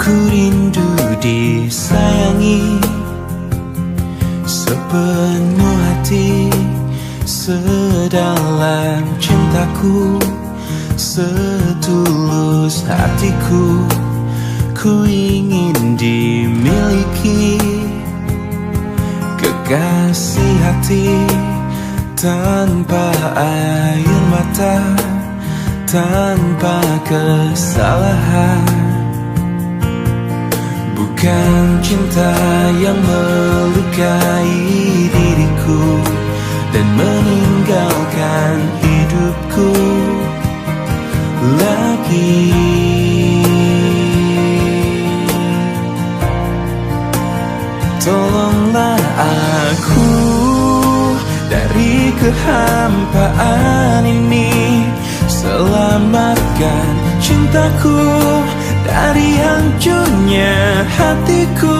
Ku rindu disayangi sepenuh hati, sedalam cintaku, setulus hatiku. Ku ingin dimiliki kekasih hati, tanpa air mata, tanpa kesalahan. Bukan cinta yang melukai diriku dan meninggalkan hidupku lagi. Tolonglah aku dari kehampaan ini, selamatkan cintaku dari hancurnya hatiku.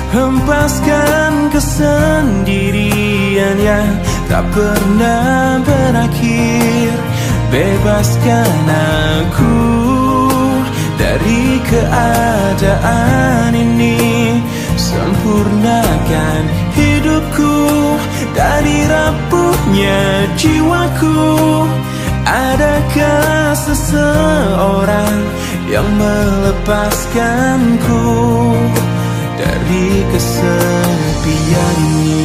Hempaskan kesendirian yang tak pernah berakhir. Bebaskan aku dari keadaan ini, sempurnakan hidupku dari rapuhnya jiwaku. Adakah seseorang yang melepaskanku dari kesepian ini?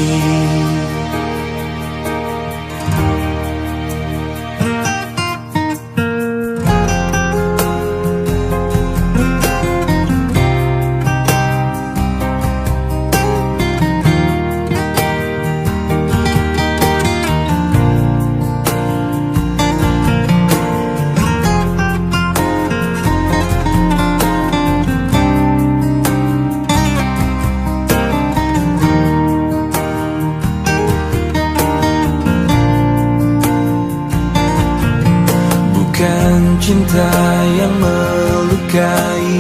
Bukan cinta yang melukai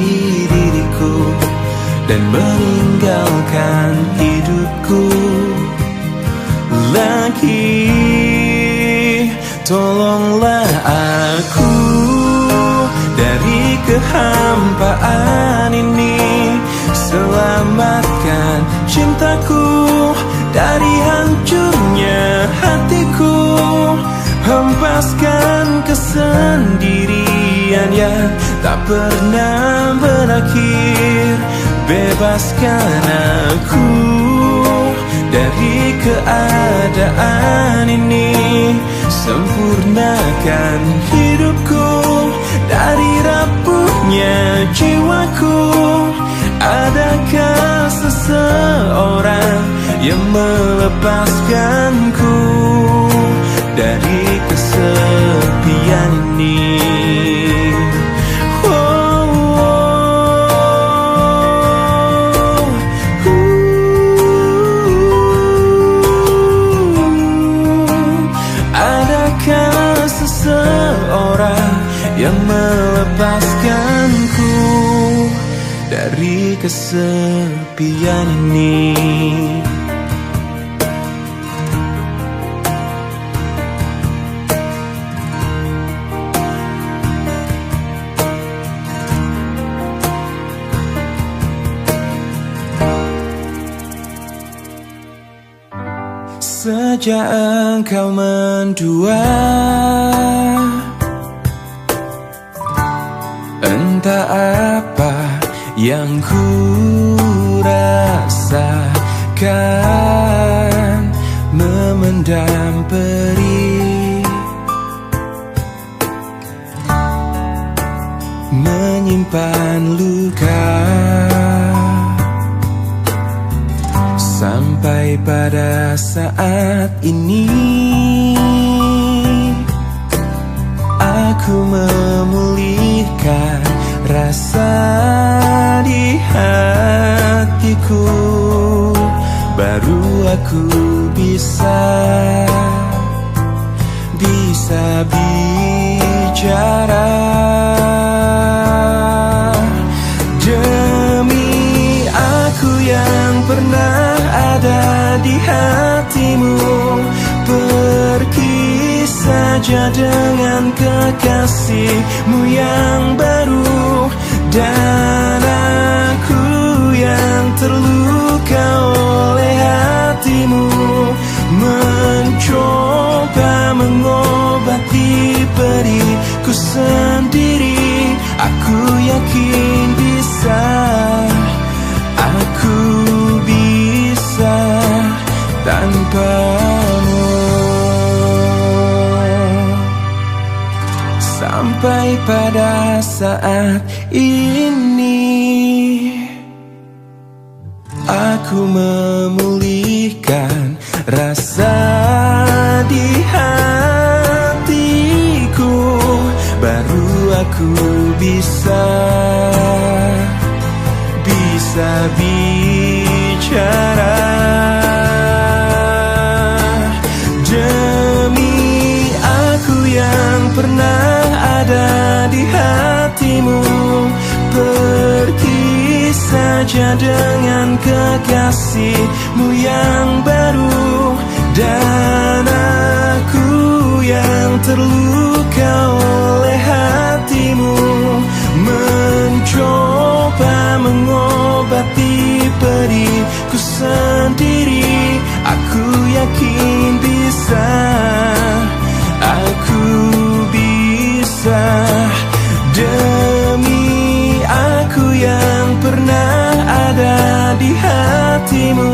diriku dan meninggalkan hidupku lagi. Tolonglah aku dari kehampaan ini, selamatkan cintaku dari hancurnya hatiku. Hempaskan kesendirian yang tak pernah berakhir. Bebaskan aku dari keadaan ini, sempurnakan hidupku dari rapuhnya jiwaku. Adakah seseorang yang melepaskanku dari kesepian ini? Adakah seseorang yang melepaskanku dari kesepian ini? Sejak engkau mendua, entah apa yang ku rasakan, memendam perih, menyimpan luka, sampai pada saat ini aku memulihkan rasa di hatiku. Baru aku bisa bicara. Demi aku yang pernah ada di hatimu, pergi saja dengan kekasihmu yang baru. Dan Aku yakin bisa, aku bisa tanpamu. Sampai pada saat ini aku memulihkan rasa di hatiku. Baru aku bisa bicara. Demi aku yang pernah ada di hatimu, pergi saja dengan kekasihmu yang baru. Dan aku yang terluka oleh hatimu, mencoba mengobati pedihku sendiri. Aku yakin bisa, aku bisa. Demi aku yang pernah ada di hatimu,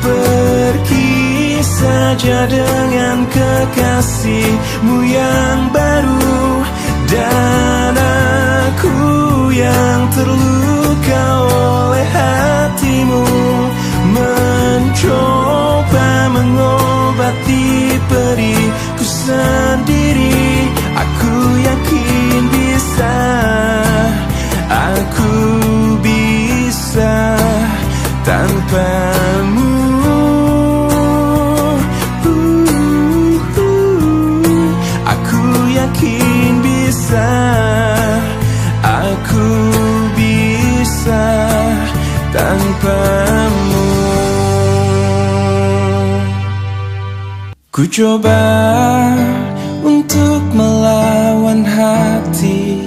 pergi saja dengan kekasihmu yang baru. Dan aku yang terluka oleh hatimu, mencoba mengobati pedihku sendiri. Aku yakin bisa, aku bisa tanpamu. Aku yakin bisa, aku bisa tanpamu. Ku coba untuk melawan hati,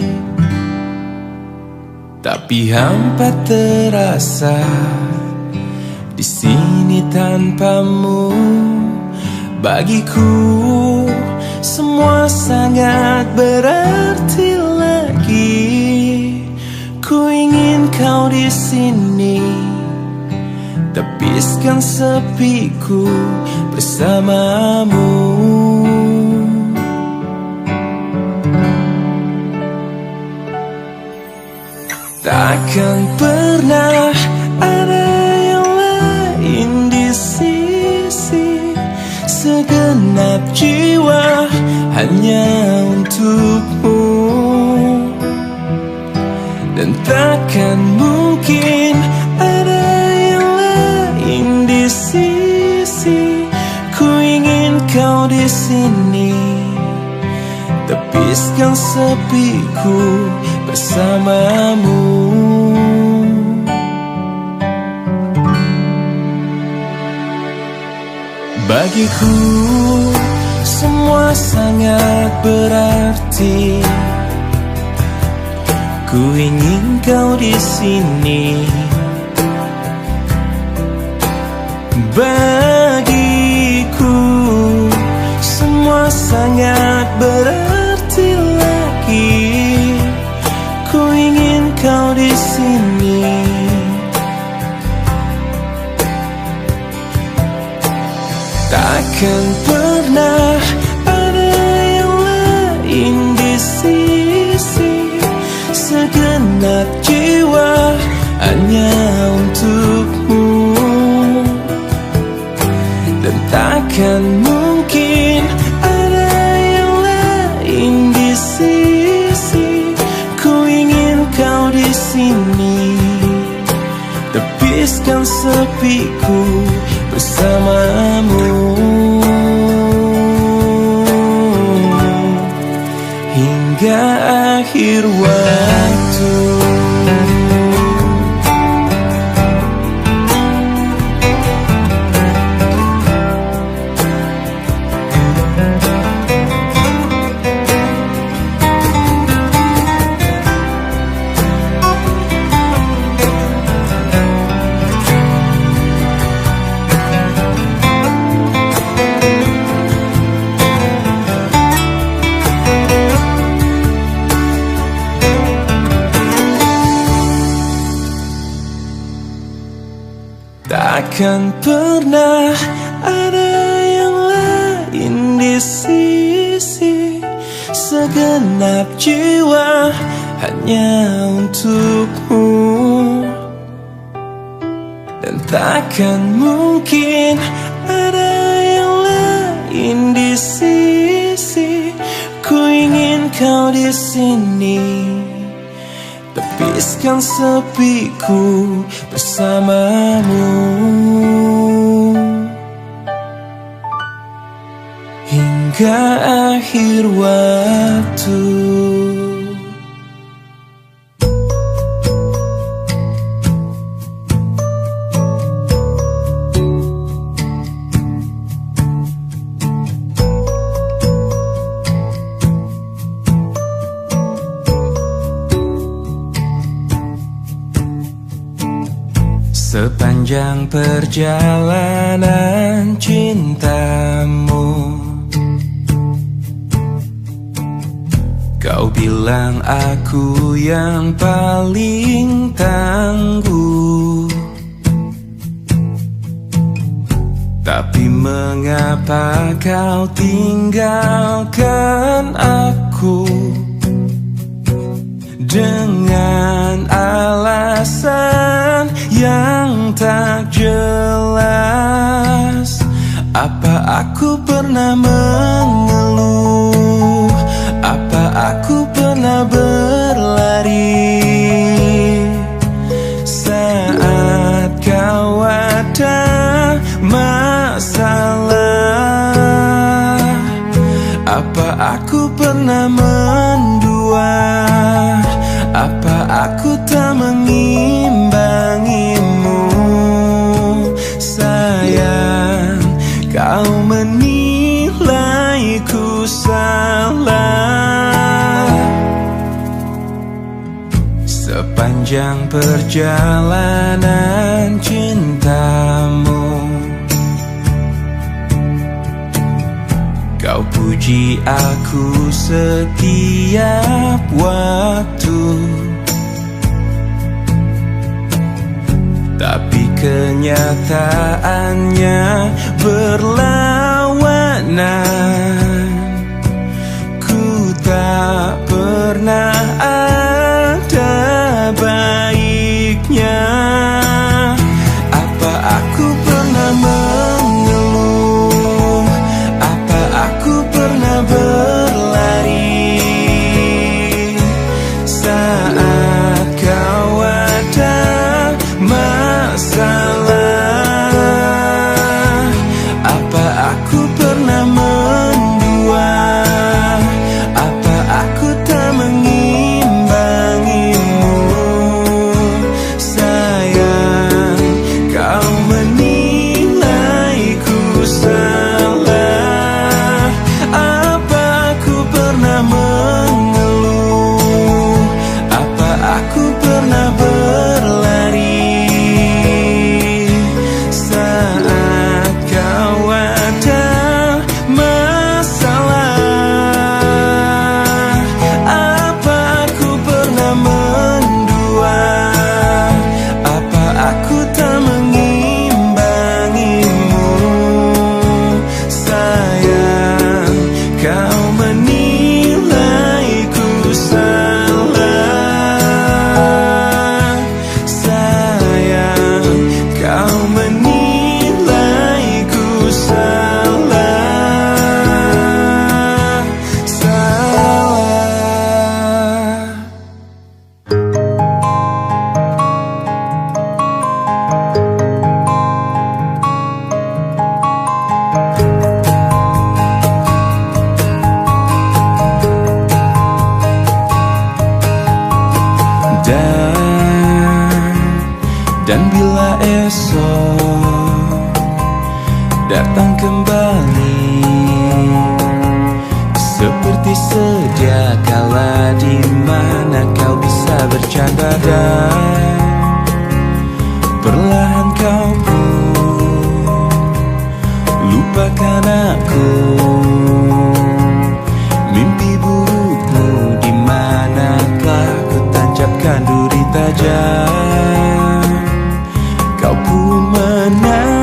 tapi hampa terasa di sini tanpamu. Bagiku semua sangat berarti lagi. Ku ingin kau di sini, tepiskan sepiku bersamamu. Takkan pernah ada yang lain di sisi, segenap jiwa hanya untukmu. Dan takkan mungkin ada yang lain di sisi. Ku ingin kau di sini, tepiskan sepiku bersamamu. Bagiku semua sangat berarti. Ku ingin kau di sini. Bagiku semua sangat berarti lagi. Ku ingin kau di sini. Takkan pernah ada yang lain di sisi, segenap jiwa hanya untukmu. Dan takkan mungkin ada yang lain di sisi. Ku ingin kau di sini, tepiskan sepiku bersamamu. Hingga akhir waktu. takkan pernah ada yang lain di sisi. Segenap jiwa hanya untukmu, dan takkan mungkin ada yang lain di sisi. Ku ingin kau di sini, tepiskan sepiku bersamamu hingga akhir waktu. Sepanjang perjalanan cintamu, kau bilang aku yang paling tangguh. Tapi mengapa kau tinggalkan aku dengan alasan yang tak jelas? Apa aku pernah mengeluh? Apa aku pernah berlari saat kau ada masalah? Apa aku pernah mendua? Apa aku tak mengimbangimu? Sayang, kau menilaiku salah. Sepanjang perjalanan cintamu, kau puji aku setiap waktu. Tapi kenyataannya berlawanan. Ku tak pernah ada baiknya. Apa aku pernah mengeluh? Apa aku pernah berlari saat kau ada masalah? Apa aku pernah mendua? Apa aku tak mengimbangimu? Sayang, kau menilaiku salah. Apa aku pernah mengeluh? Apa aku pernah berlari saat kau ada masalah? Apa aku pernah mendua? Apa aku tak mengimbangimu? Sayang, kau menilaiku salah. Sayang, kau menilaiku salah. Salah. Dan bila esok datang kembali seperti sedia kala, di mana kau bisa bercanda dan perlahan kau pun lupakan aku. Mimpi burukmu di manakah ku tancapkan duri tajam? Kau pun menang.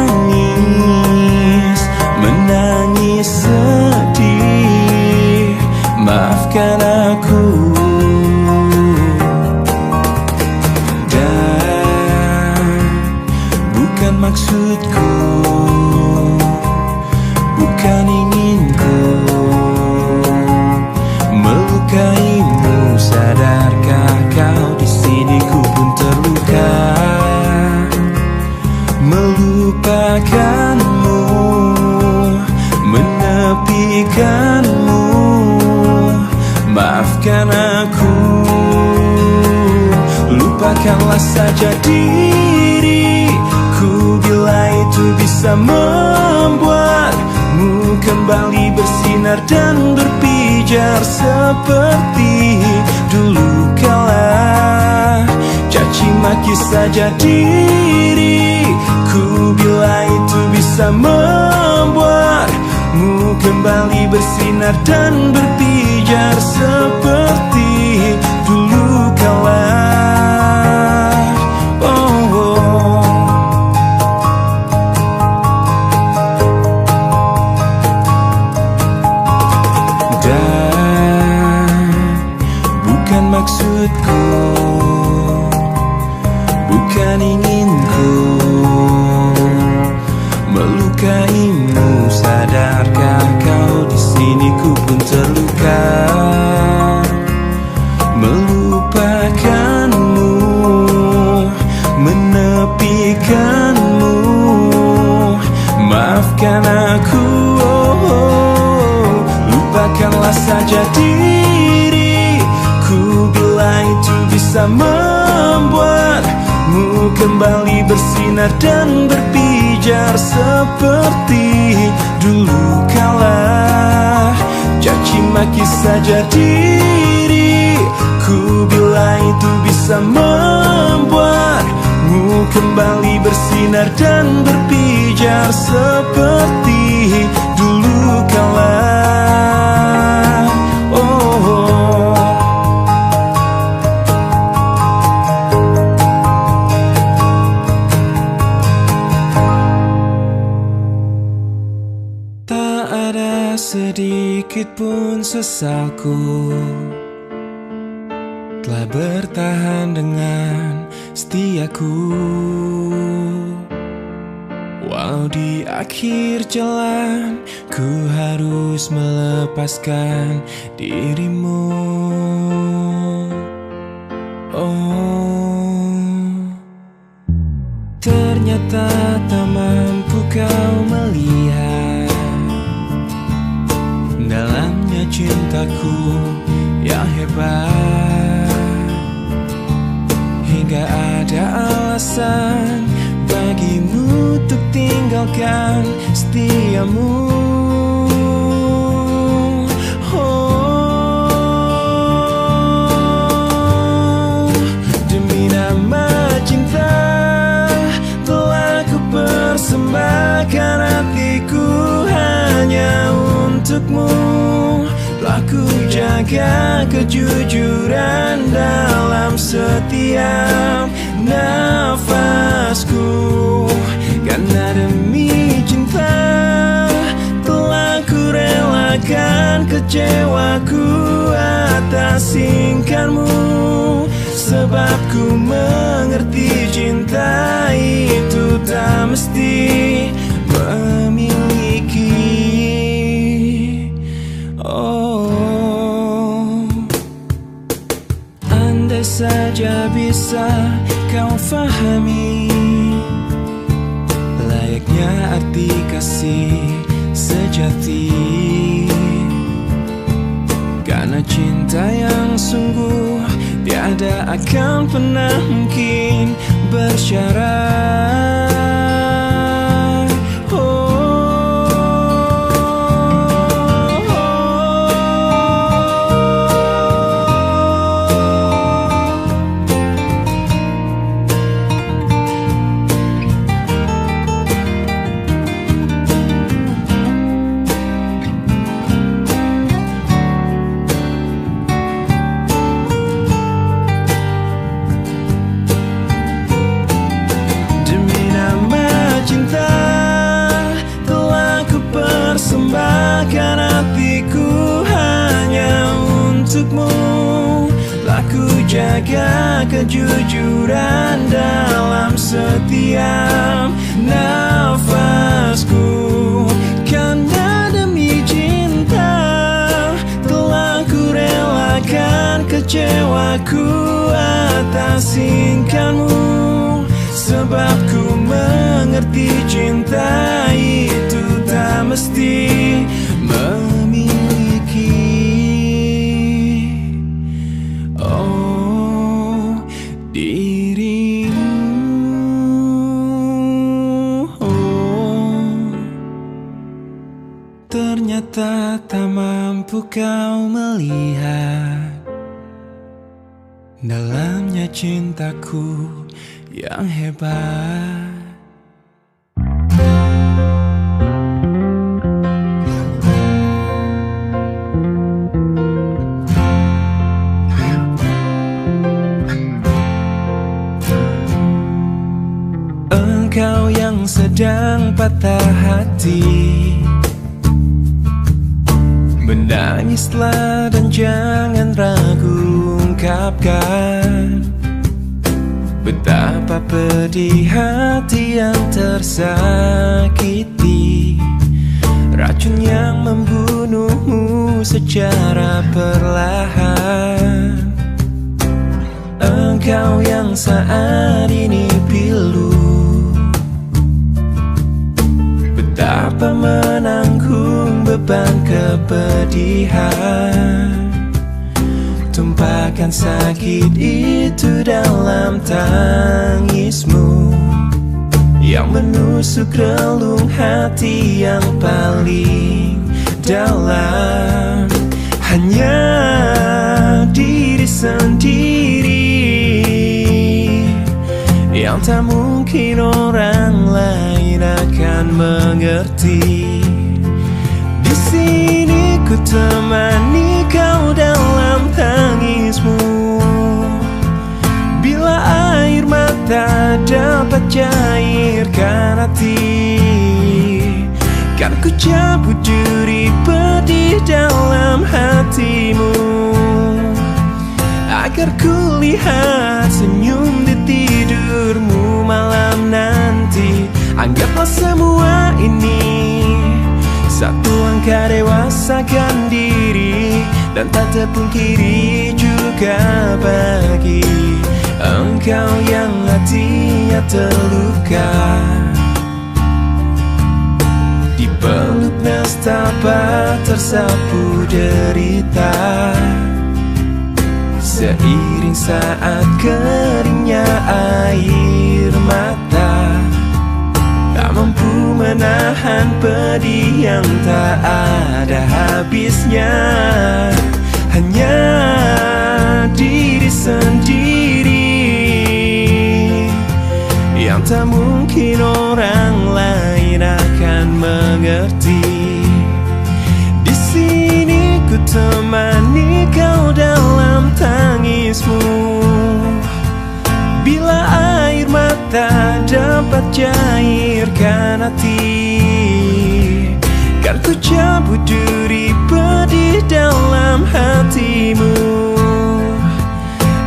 Lupakanlah saja diriku bila itu bisa membuatmu kembali bersinar dan berpijar seperti dulu kala. Caci maki saja diriku bila itu bisa membuatmu kembali bersinar dan berpijar seperti dulu kala. Maksudku bukan inginku melukaimu. Sadarkah kau di sini ku pun terluka, melupakanmu, menepikanmu. Maafkan aku, lupakanlah saja bila itu bisa membuatmu kembali bersinar dan berpijar seperti dulu kala. Caci maki saja diriku bila itu bisa membuatmu kembali bersinar dan berpijar seperti dulu kala. Sedikit pun sesalku telah bertahan dengan setiaku. Walau di akhir jalan ku harus melepaskan dirimu. Oh, ternyata tak mampu kau melihat dalamnya cintaku yang hebat, hingga ada alasan bagimu untuk tinggalkan setiamu. Oh, demi nama cinta telah ku persembahkan hatiku hanya untukmu. Telah ku jaga kejujuran dalam setiap nafasku. Karena demi cinta telah ku relakan kecewaku atas singkarmu. Sebab ku mengerti cinta itu tak mesti memiliki. Oh, andai saja bisa kau fahami layaknya arti kasih sejati. Karena cinta yang sungguh tiada akan pernah mungkin bersyarat. Persembahkan hatiku hanya untukmu. Telah ku jaga kejujuran dalam setiap nafasku. Karena demi cinta telah ku relakan kecewaku atas singkarmu. Sebab ku mengerti cinta itu tak mesti memiliki. Oh, diri mampu kau melihat dalamnya cintaku yang hebat. Engkau yang sedang patah hati, menangislah dan jangan ragu ungkapkan betapa pedih hati yang tersakiti, racun yang membunuhmu secara perlahan. Engkau yang saat ini pilu, betapa menanggung beban kepedihan, tumpahkan sakit itu dalam tangismu yang menusuk relung hati yang paling dalam. Hanya diri sendiri yang tak mungkin orang lain akan mengerti. Di sini ku temani kau dalam tangismu, bila air mata dapat cairkan hati, kan ku cabut duri pedih dalam hatimu, agar ku lihat senyum di tidurmu malam nanti. Anggaplah semua ini satu langkah dewasakan diri, dan tak terpungkiri juga bagi engkau yang hatinya terluka, dipeluk nestapa tersapu derita, seiring saat keringnya air mata, tak mampu menahan pedih yang tak ada habisnya. Hanya diri sendiri yang tak mungkin orang lain akan mengerti. Di sini ku temani kau dalam tangismu, bila air mata dapat cairkan hati, kan ku cabut duri pedih dalam hatimu,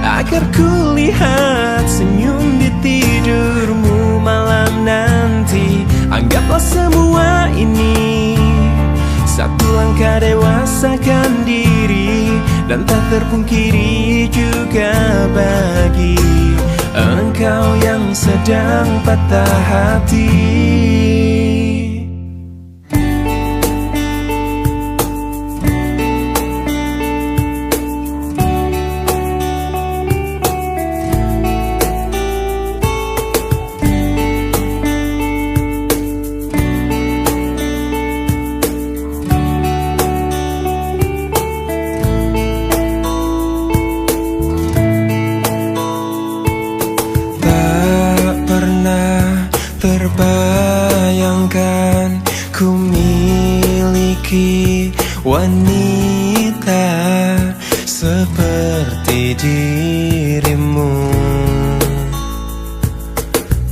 agar ku lihat senyum di tidurmu malam nanti. Anggaplah semua ini satu langkah dewasakan diri, dan tak terpungkiri juga bagi engkau yang sedang patah hati. Terbayangkan ku miliki wanita seperti dirimu,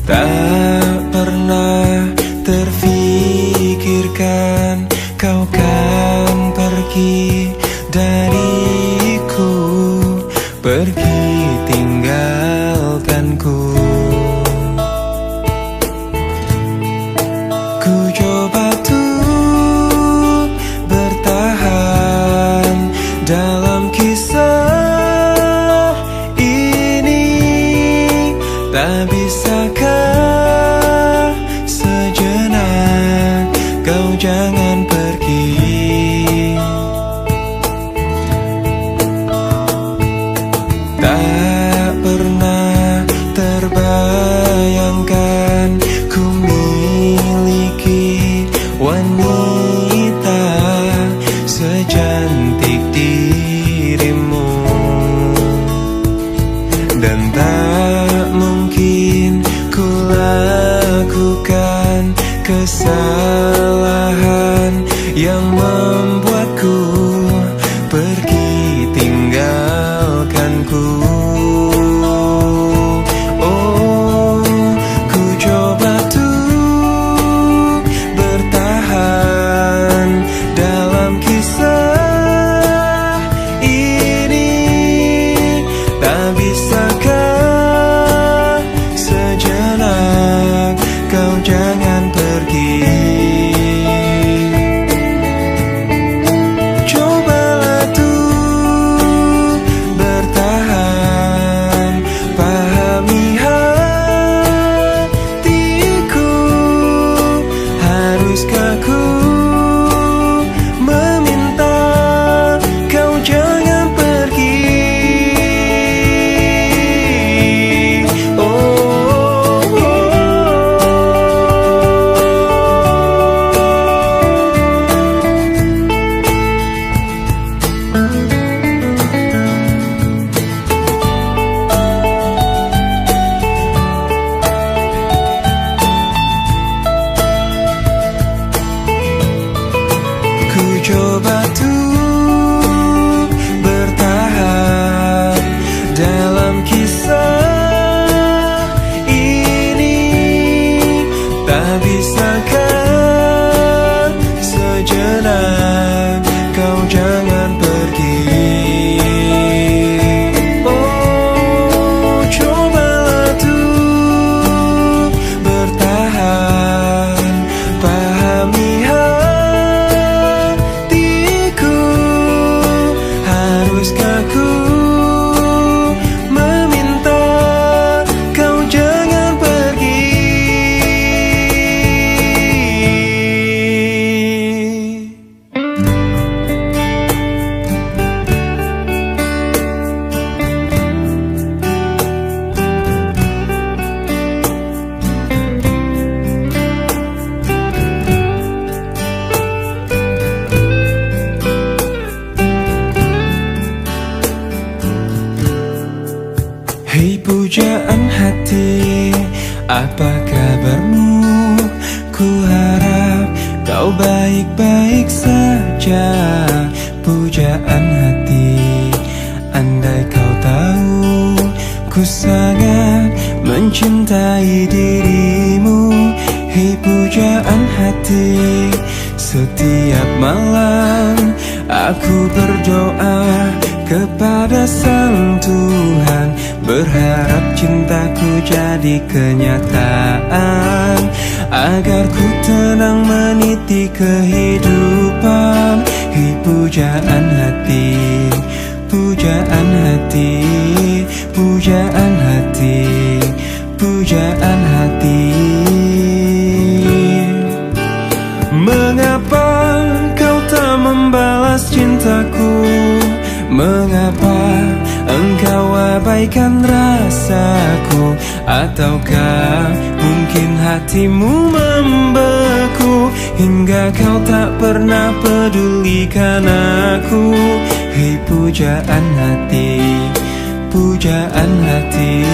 tak pernah terfikirkan kau kan pergi dariku, pergi tinggalkanku. Ku coba tuh bertahan dalam kisah ini, tak bisakah sejenak kau jangan pergi. Tak pernah terbayangkan ku miliki wanita sejantan dan tak mungkin ku lakukan kesalahan yang membuatku pergi tinggalkanku. Oh, ku coba tuh bertahan dalam kisah ini. Tak bisakah sejenak kau jangan pergi? Cobalah tuh bertahan, pahami hatiku. Haruskah ku meminta kau jangan pergi? Ku coba tuh bertahan dalam kisah ini. Tak bisakah sejenak kau jangan pergi? Oh, cobalah tuh bertahan, pahami hatiku. Haruskah ku meminta kau jangan pergi? Hei pujaan hati, apa kabarmu? Ku harap kau baik-baik saja. Pujaan hati, andai kau tahu ku sangat mencintai dirimu. Hei pujaan hati, setiap malam aku berdoa kepada Sang Tuhan, berharap cintaku jadi kenyataan, agar ku tenang meniti kehidupan. Hei pujaan hati, pujaan hati, pujaan hati, pujaan hati. Mengapa kau tak membalas cintaku? Mengapa engkau abaikan rasaku? Ataukah mungkin hatimu membeku hingga kau tak pernah pedulikan aku? Hei pujaan hati, pujaan hati.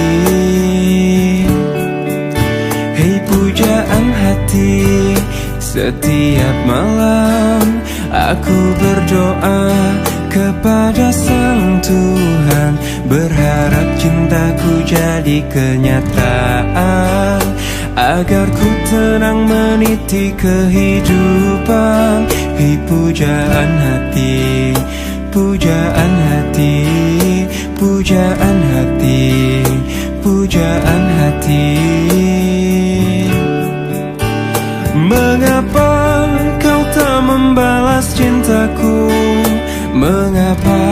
Hei pujaan hati, setiap malam aku berdoa kepada Sang Tuhan, berharap cintaku jadi kenyataan, agar ku tenang meniti kehidupan. Hei pujaan hati, pujaan hati, pujaan hati, pujaan hati. Mengapa kau tak membalas cintaku? Mengapa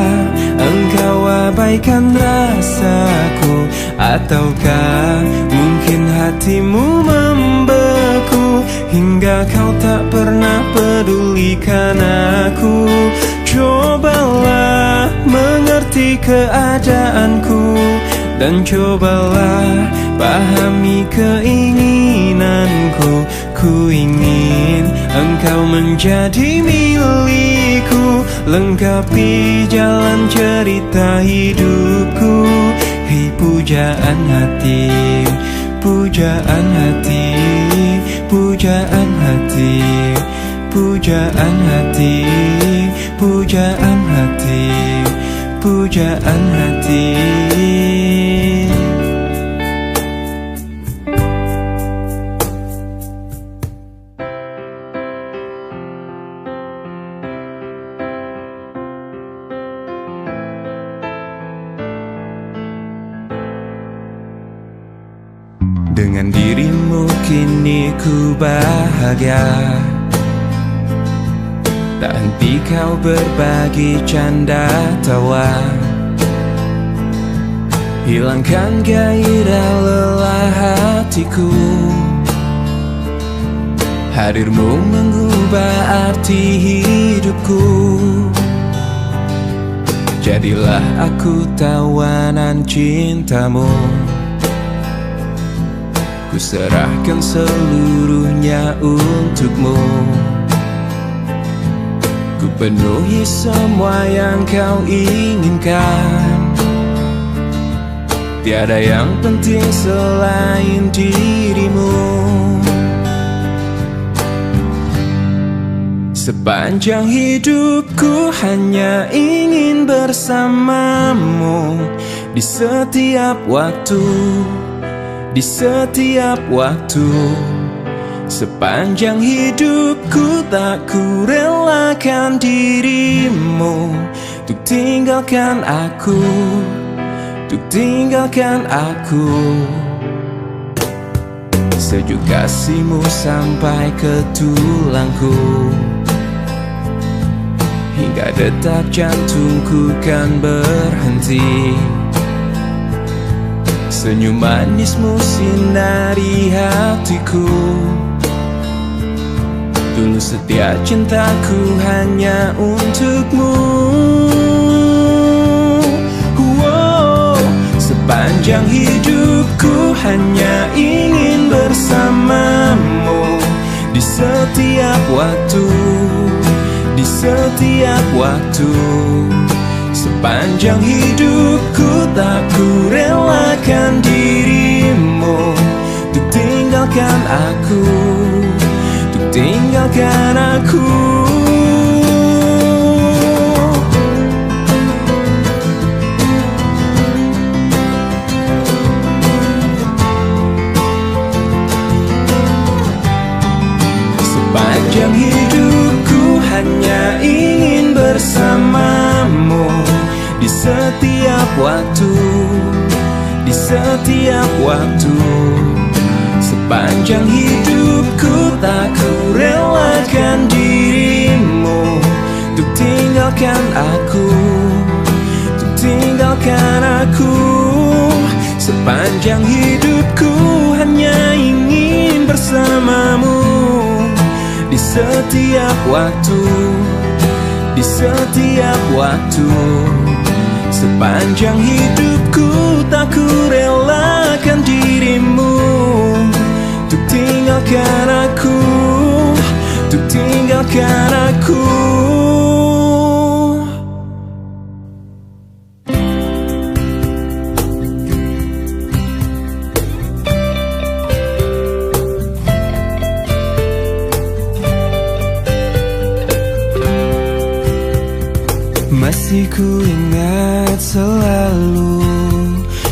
engkau abaikan rasaku? Ataukah mungkin hatimu membeku hingga kau tak pernah pedulikan aku? Cobalah mengerti keadaanku, dan cobalah pahami keinginanku. Ku ingin engkau menjadi milikku, lengkapi jalan cerita hidupku. Hei pujaan hati, pujaan hati, pujaan hati, pujaan hati, pujaan hati, pujaan hati. Dengan dirimu kini ku bahagia, tak henti kau berbagi canda tawa, hilangkan gairah lelah hatiku. Hadirmu mengubah arti hidupku. Jadilah aku tawanan cintamu, ku serahkan seluruhnya untukmu. Ku penuhi semua yang kau inginkan, tiada yang penting selain dirimu. Sepanjang hidupku hanya ingin bersamamu, di setiap waktu, di setiap waktu. Sepanjang hidupku tak ku relakan dirimu, untuk tinggalkan aku, untuk tinggalkan aku. Sejuk kasihmu sampai ke tulangku, hingga detak jantungku kan berhenti. Senyum manismu sinari hatiku, tulus setia cintaku hanya untukmu. Sepanjang hidupku hanya ingin bersamamu, di setiap waktu, di setiap waktu. Sepanjang hidupku tak ku relakan dirimu, untuk tinggalkan aku, untuk tinggalkan aku. Sepanjang hidupku hanya ingin bersamamu, di setiap waktu, di setiap waktu. Sepanjang hidupku tak ku relakan dirimu, untuk tinggalkan aku, untuk tinggalkan aku. Sepanjang hidupku hanya ingin bersamamu, di setiap waktu, di setiap waktu. Sepanjang hidupku tak ku relakan dirimu, untuk tinggalkan aku, untuk tinggalkan aku. Masih ku ingat selalu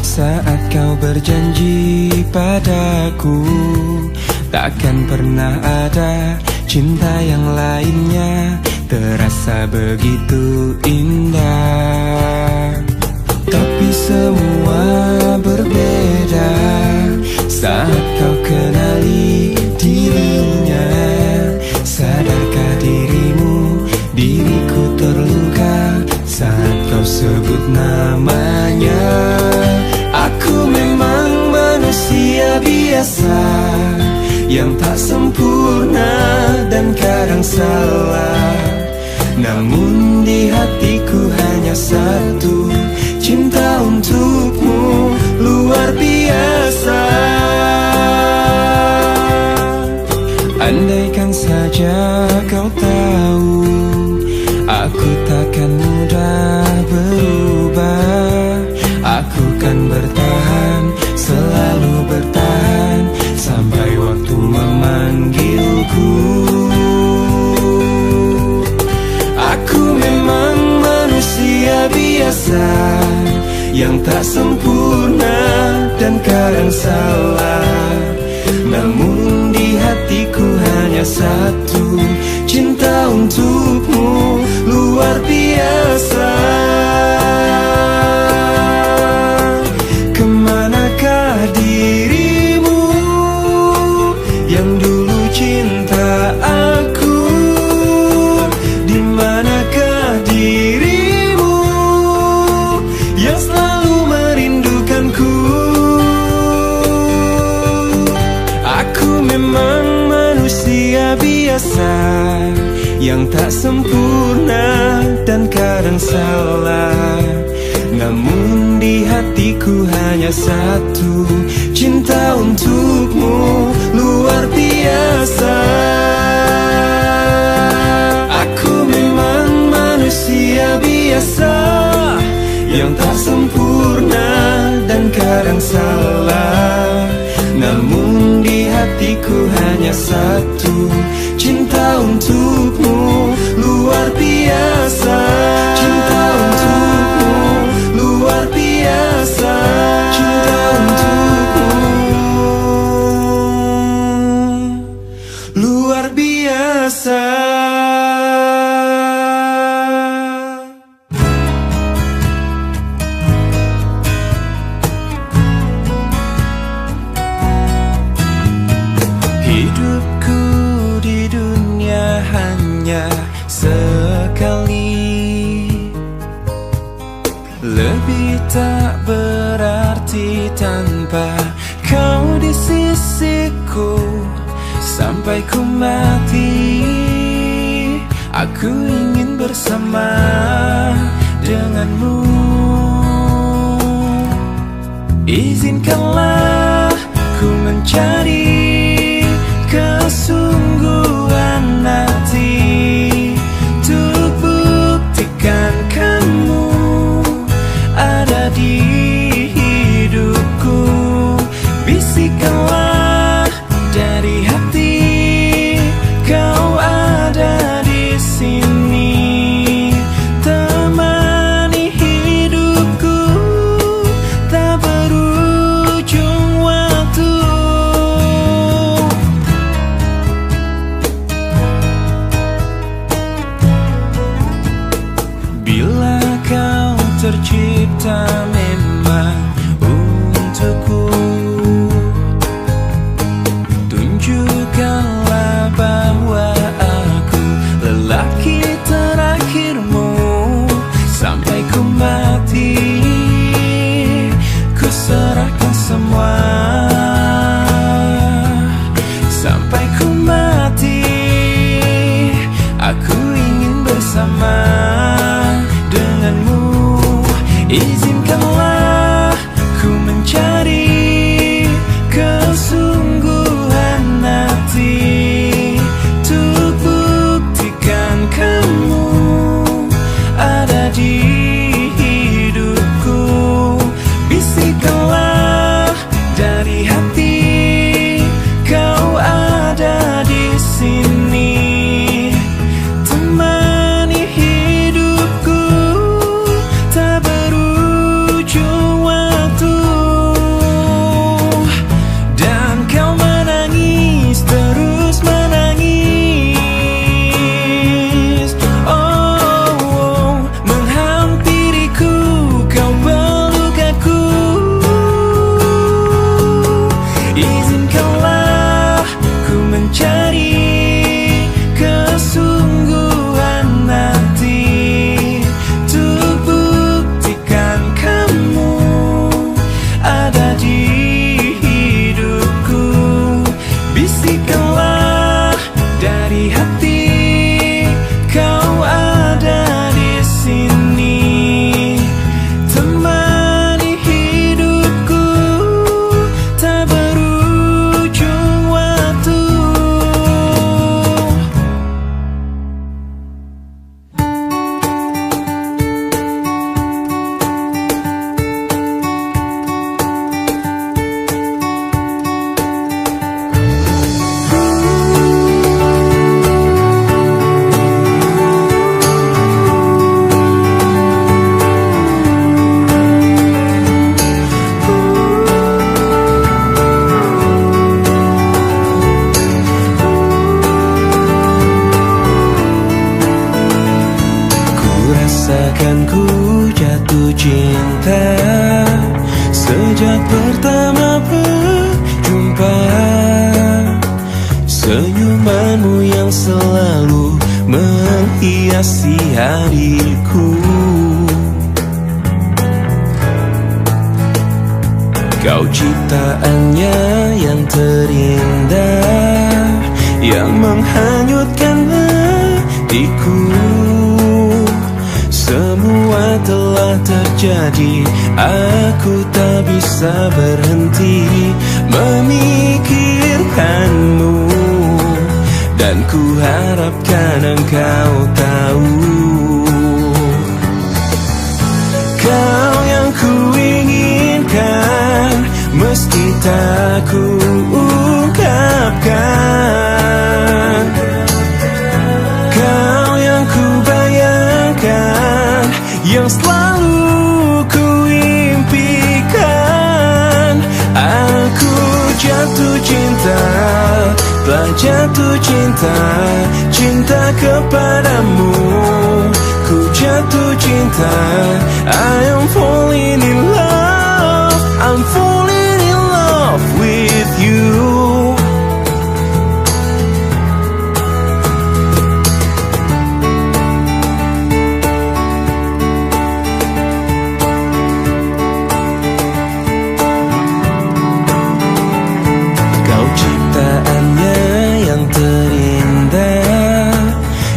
saat kau berjanji padaku, takkan pernah ada cinta yang lainnya terasa begitu indah. Tapi semua berbeda saat kau kenali dirinya. Sadarkah dirimu, diriku terluka saat kau sebut namanya. Aku memang manusia biasa yang tak sempurna dan kadang salah, namun di hatiku hanya satu cinta untukmu luar biasa. Andaikan saja kau tahu, aku takkan mudah berubah. Aku kan bertahan yang tak sempurna dan kadang salah. Namun di hatiku hanya satu, cinta untukmu luar biasa. Kemanakah dirimu yang dulu cinta aku? Dimanakah dirimu yang selalu merindukanku? Aku memang manusia biasa yang tak sempurna dan kadang salah. Namun di hatiku hanya satu, cinta untukmu luar biasa. Aku memang manusia biasa yang tak sempurna dan kadang salah. Namun di hatiku hanya satu, cinta untukmu luar biasa. Cinta untukmu luar biasa. Cinta untukmu luar biasa. Hidupku di dunia hanya sekali, lebih tak berarti tanpa kau di sisiku. Sampai ku mati, aku ingin bersama denganmu. Izinkanlah ku mencari kesungguhan hati untuk buktikan kamu ada di hidupku. Bisikanlah dari hati, kau ada di sini, temani hidupku tak berujung waktu. menghiasi hariku. Kau ciptaannya yang terindah, yang menghanyutkan hatiku. Semua telah terjadi, aku tak bisa berhenti memikirkanmu. Dan ku harapkan engkau tahu, kau yang ku inginkan, mesti tak ku ungkapkan. Kau yang ku bayangkan, yang selalu ku impikan. Aku jatuh cinta, telah jatuh cinta, cinta kepadamu. Ku jatuh cinta, I am falling in love, I'm falling in love with you.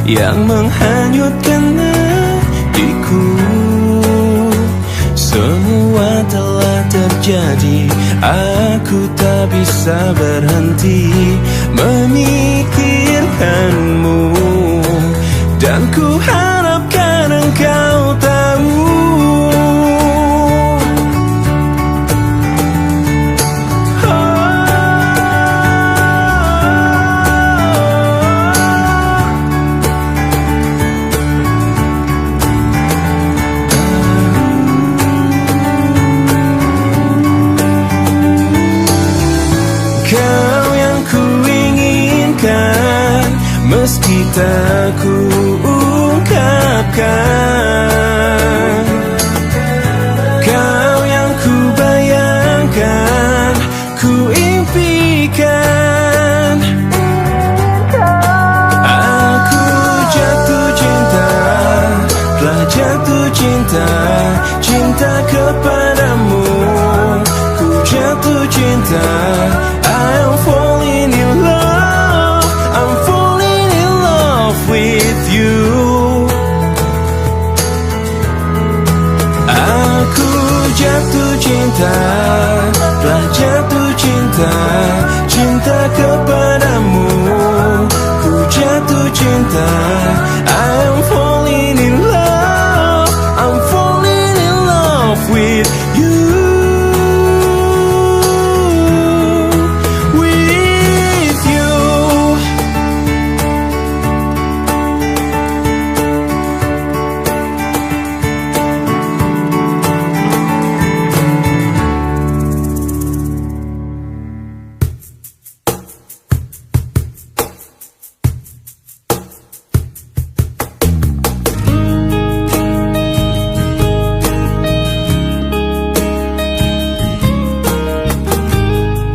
Yang menghanyutkan hatiku. Semua telah terjadi, aku tak bisa berhenti memikirkanmu. Dan ku harapkan engkau tahu, kau yang ku inginkan, meski tak ku ungkapkan. Kau yang ku bayangkan, ku impikan. Aku jatuh cinta, telah jatuh cinta, cinta kepadamu. Ku jatuh cinta, I'm falling in love, I'm falling in love with you. Aku jatuh cinta, telah jatuh cinta, cinta kepadamu. Ku jatuh cinta, I'm falling in love, I'm falling in love with you.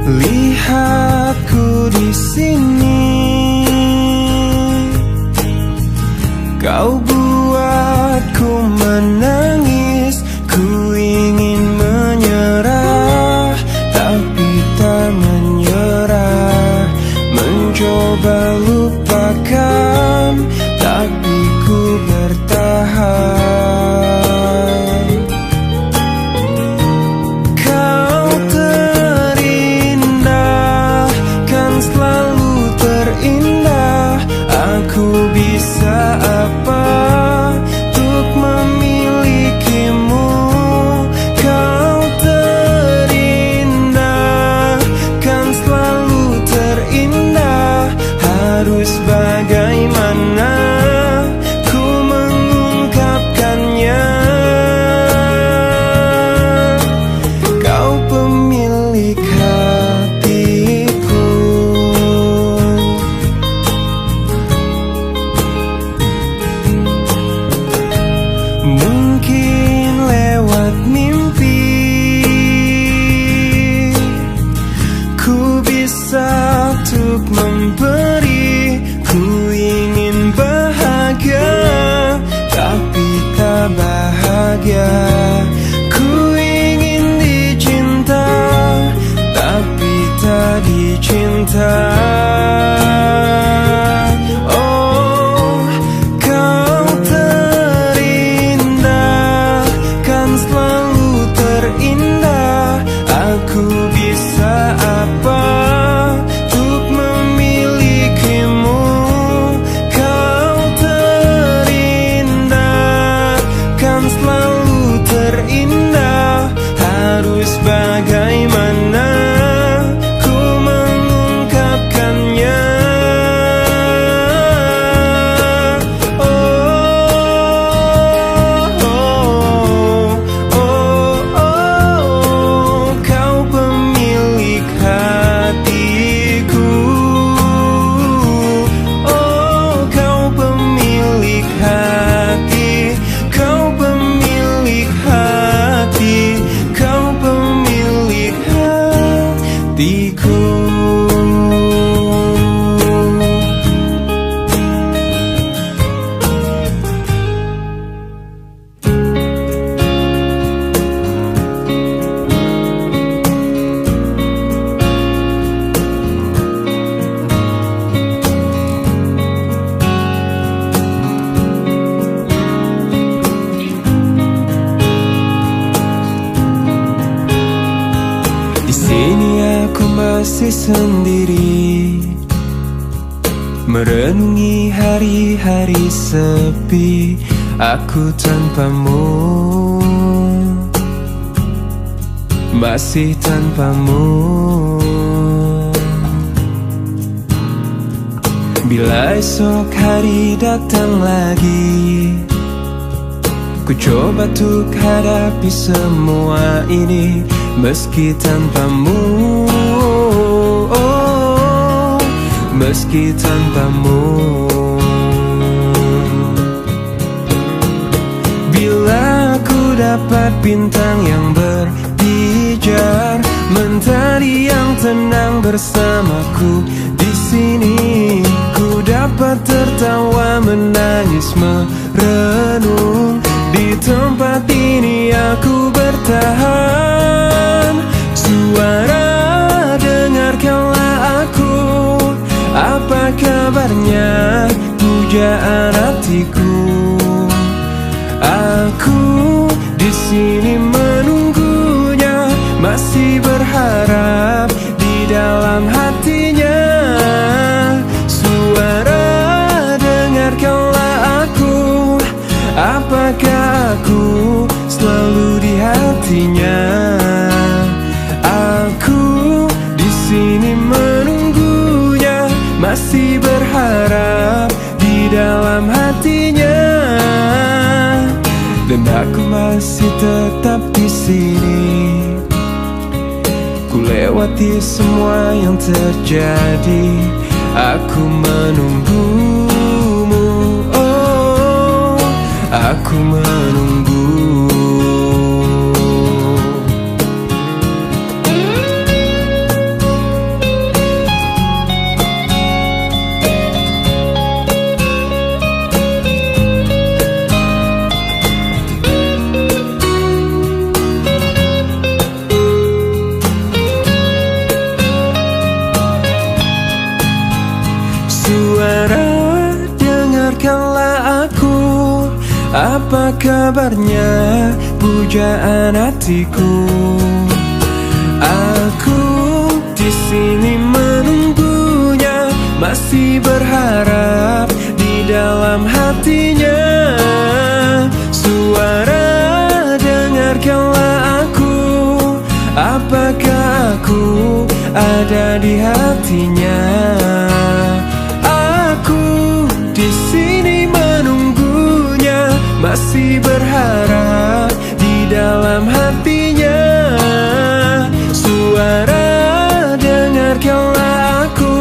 Lihatku di sini, kau buatku menangis. Ku ingin menyerah, tapi tak menyerah. Mencoba lupakan, tapi ku bertahan. Aku bisa apa untuk memilikimu? Kau terindah, kan selalu terindah. Harus bagaimana ku mengungkapkannya? Kau pemilik hatiku. Mungkin lewat mimpi ku bisa untuk memberi. Ku ingin bahagia bisa apa untuk memilikimu. Kau terindah, kan selalu terindah. Harus bagaimana ku mengungkapkannya. Masih sendiri, merenungi hari-hari sepi. Aku tanpamu, masih tanpamu. Bila esok hari datang lagi, ku coba untuk hadapi semua ini meski tanpamu. Meski tanpamu. Bila ku dapat bintang yang berpijar, mentari yang tenang bersamaku di sini, ku dapat tertawa, menangis, merenung. Di tempat ini aku bertahan. Suara, dengarkanlah aku. Apa kabarnya, pujaan hatiku? Aku di sini menunggunya, masih berharap di dalam hatinya. Suara, dengarkanlah aku. Apakah aku selalu di hatinya? Aku di sini menunggunya, masih berharap di dalam hatinya. Dan aku masih tetap di sini. Ku lewati semua yang terjadi, aku menunggumu. Oh, aku menunggu. Suara, dengarkanlah aku. Apa kabarnya, pujaan hatiku? Aku di sini menunggunya, masih berharap di dalam hatinya. Suara, dengarkanlah aku. Apakah aku ada di hatinya? Di sini menunggunya, masih berharap di dalam hatinya. Suara, dengarkanlah aku.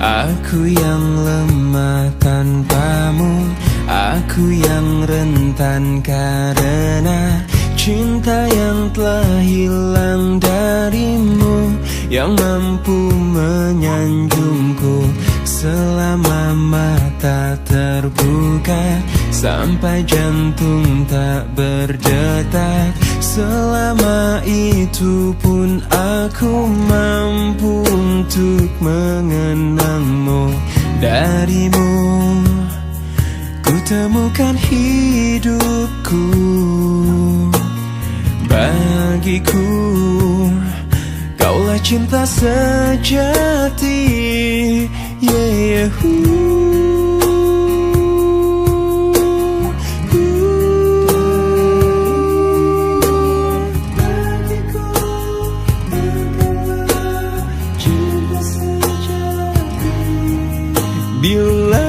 Aku yang lemah tanpamu, aku yang rentan karena cinta yang telah hilang darimu, yang mampu menyanjungku selama mata terbuka, sampai jantung tak berdetak. Selama itu pun aku mampu untuk mengenangmu. Darimu ku temukan hidupku. Bagiku kaulah cinta sejati. Yeah, bila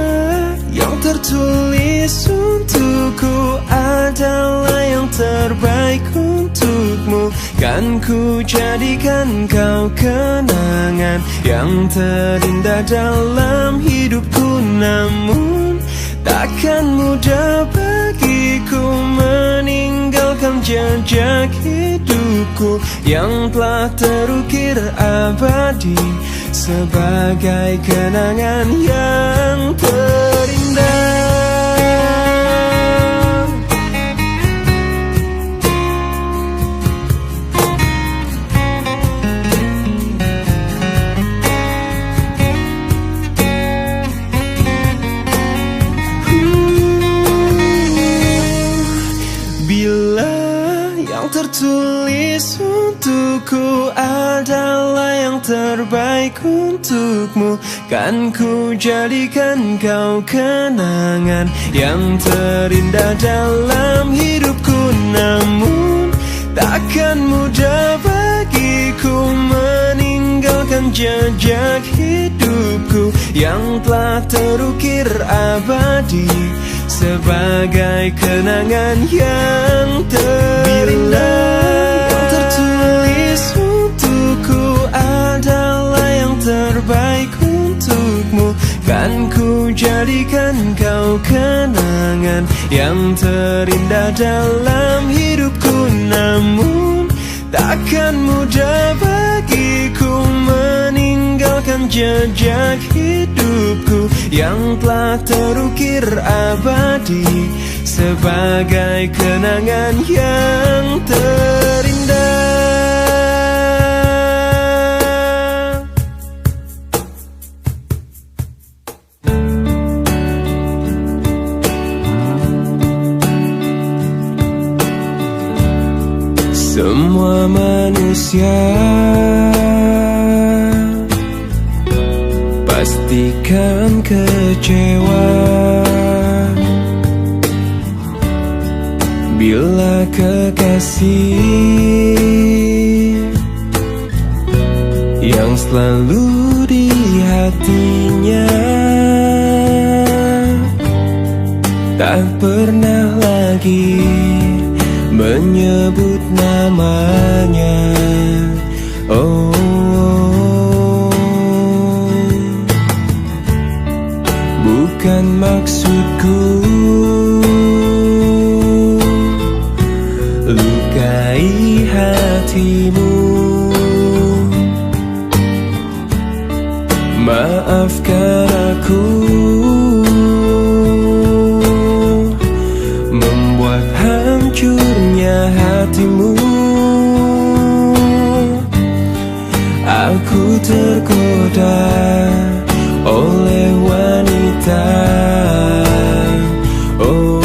yang tertulis untukku adalah yang terbaik untukmu, kan ku jadikan kau kenangan yang terindah dalam hidupku. Namun takkan mudah bagiku meninggalkan jejak hidupku yang telah terukir abadi sebagai kenangan yang terindah. Bila yang tertulis untukku adalah yang terbaik untukmu, kan ku jadikan kau kenangan yang terindah dalam hidupku. Namun takkan mudah bagiku meninggalkan jejak hidupku yang telah terukir abadi sebagai kenangan yang terindah. Yang tertulis untukku adalah yang terbaik untukmu, kan ku jadikan kau kenangan yang terindah dalam hidupku. Namun takkan mudah bagiku meninggalkan jejak hidupku yang telah terukir abadi sebagai kenangan yang terindah. Semua manusia pastikan kecewa bila kekasih yang selalu di hatinya tak pernah lagi menyebut namanya. Oh, bukan maksudku lukai hatimu. Maafkan aku membuat hancurnya hatimu. Aku tergoda oleh wanita. Oh,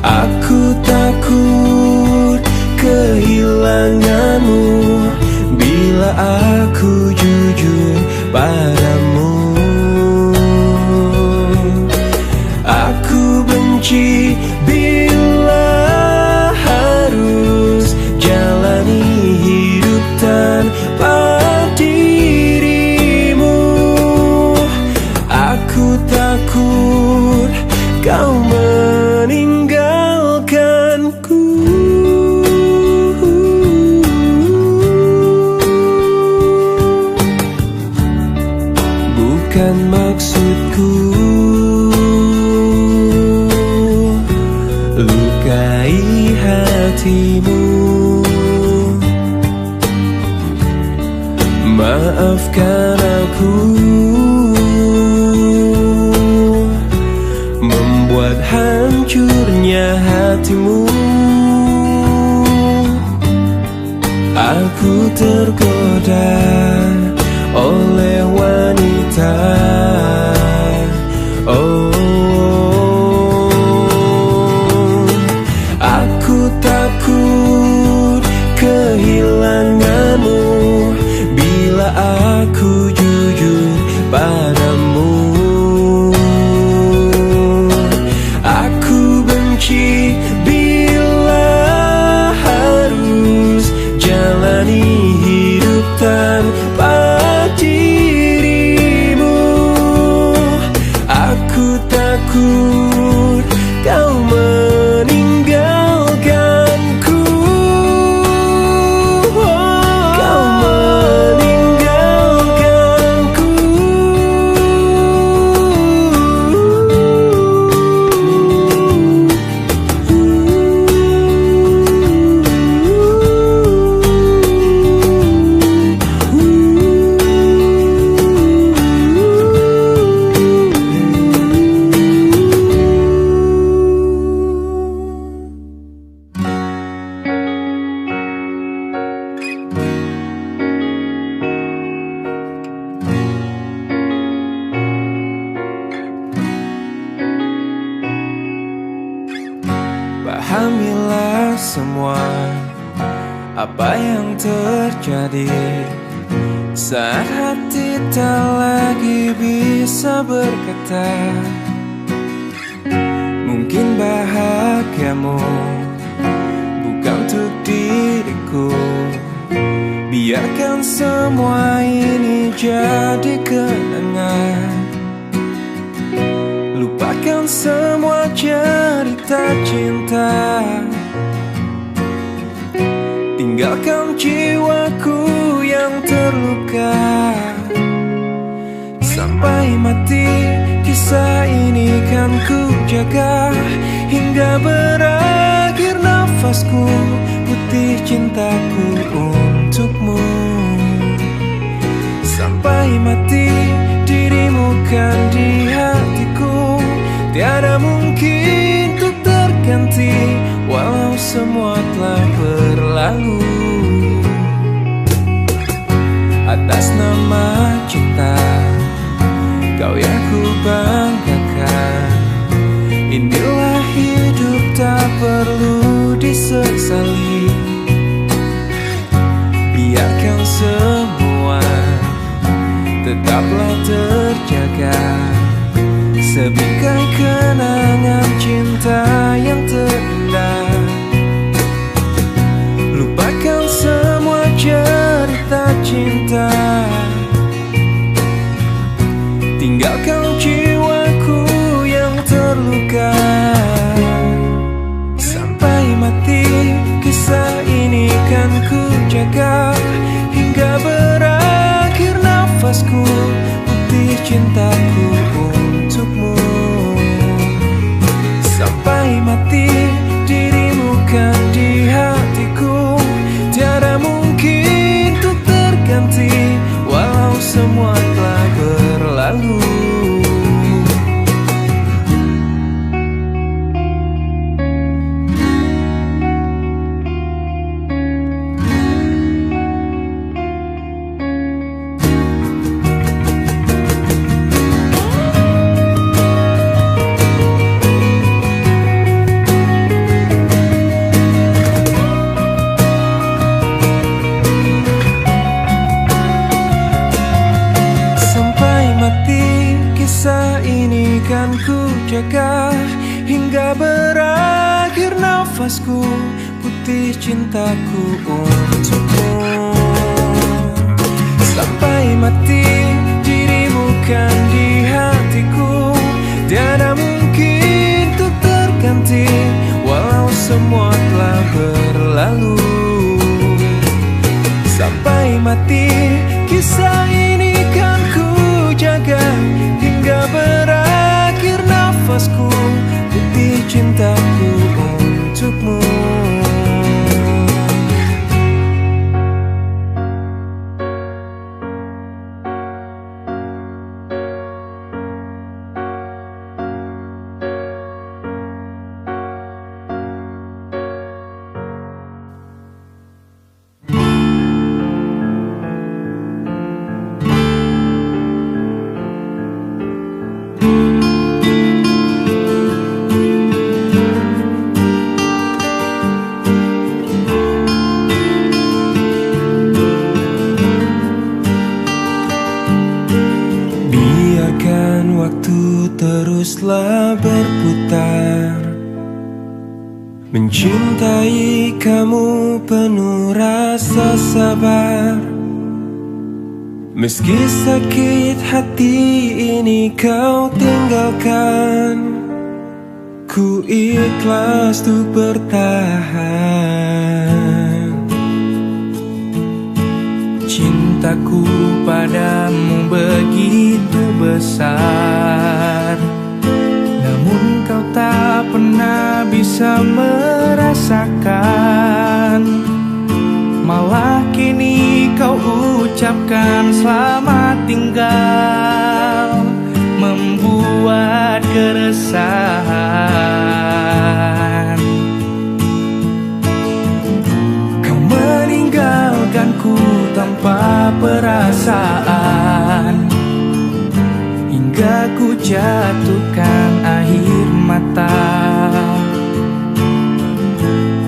aku takut kehilanganmu bila aku jujur padamu. Aku benci bila harus jalani hidup tanpa dirimu. Aku takut kau meninggalkanku. Bukan maksudku lukai hatimu. maafkan aku membuat hancurnya hatimu. Aku tergoda oleh wanita. Oh, aku takut kehilanganmu bila aku jujur padamu. Aku benci bila harus jalani hidup tanpa dirimu. Aku takut kau meninggalkanku. Kau meninggalkanku. Pahamilah semua apa yang terjadi saat hati tak lagi bisa berkata. Mungkin bahagiamu bukan untuk diriku. Biarkan semua ini jadi kenangan. Lupakan semua cerita cinta. Tinggalkan jiwaku yang terluka. Sampai mati kisah ini kan ku jaga. Hingga berakhir nafasku, putih cintaku untukmu. Sampai mati dirimu kan di hatiku. Tiada mungkin untuk terganti walau semua telah berlalu. Atas nama cinta kau yang ku banggakan. Inilah hidup tak perlu disesali. Biarkan semua tetaplah terjaga. Sebingkai kenangan cinta yang terindah. Lupakan semua cerita cinta. Tinggalkan jiwaku yang terluka. Sampai mati kisah ini kan ku jaga. Hingga berakhir nafasku, putih cintaku untukmu. Sampai mati dirimu kan di hatiku. Tiada mungkin untuk terganti walau semua telah berlalu. Kisah ini kan ku jaga. Hingga berakhir nafasku, putih cintaku untukmu. Sampai mati dirimu kan di hatiku. Tiada mungkin untuk terganti walau semua telah berlalu. Sampai mati kisah ini kan ku jaga. Hingga berakhir nafasku, putih cintaku untukmu. telah berputar. Mencintai kamu penuh rasa sabar. Meski sakit hati ini kau tinggalkan, ku ikhlas untuk bertahan. Cintaku padamu begitu besar, namun kau tak pernah bisa merasakan. Malah kini kau ucapkan selamat tinggal, membuat keresahan. Kau meninggalkanku tanpa perasaan, hingga ku jatuhkan air mata.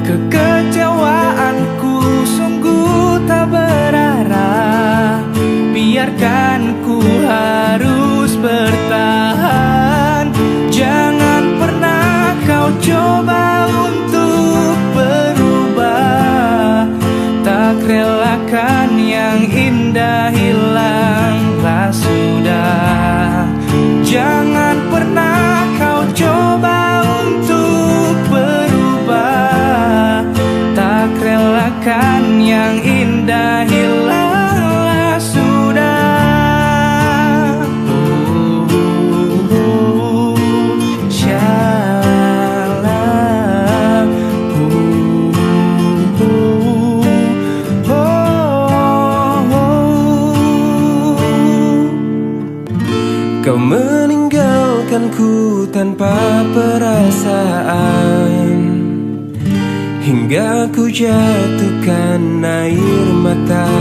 Kekecewaanku sungguh tak berarah, biarkan ku harus bertahan. Jangan pernah kau coba untuk berubah, tak relakan yang indah hilanglah sudah. Jangan pernah kau coba untuk berubah, tak relakan yang indah hilanglah sudah. Shalom. Kau meninggalkanku tanpa perasaan, hingga ku jatuhkan air mata.